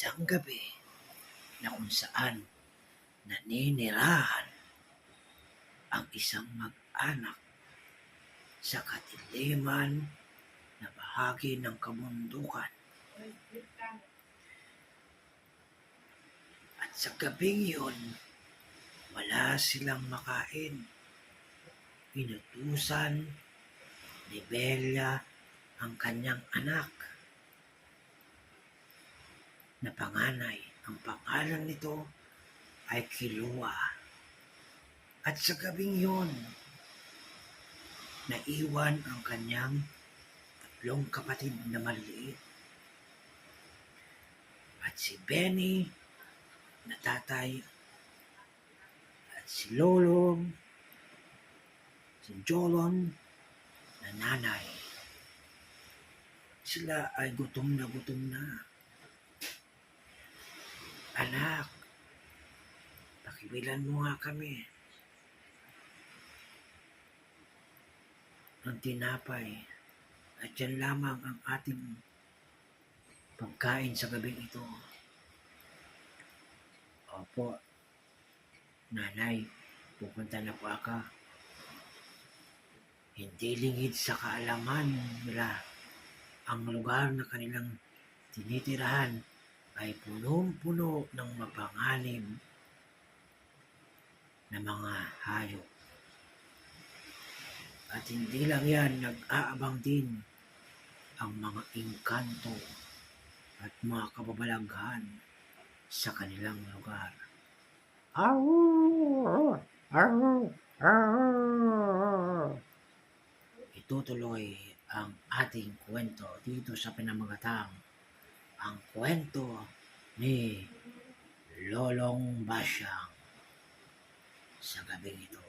Isang gabi na kung saan naninirahan ang isang mag-anak sa kadiliman na bahagi ng kabundukan. At sa gabing yun, wala silang makain. Inutusan ni Bella ang kanyang anak na panganay. Ang pangalan nito ay Kilua. At sa gabing yun, naiwan ang kanyang tatlong kapatid na maliit. At si Benny na tatay, at si Lolong, si Jolon na nanay. Sila ay gutom na gutom na. Anak, pakibilan mo nga kami ng tinapay at yan lamang ang ating pagkain sa gabing ito. Opo, nanay, pupunta na po ako. Hindi lingid sa kaalaman nila ang lugar na kanilang tinitirahan ay punong-puno ng mapanganib na mga hayop. At hindi lang yan, nag-aabang din ang mga engkanto at mga kababalaghan sa kanilang lugar. Itutuloy ang ating kwento dito sa pinamagatang ang kwento ni Lolong Basyang sa gabing ito.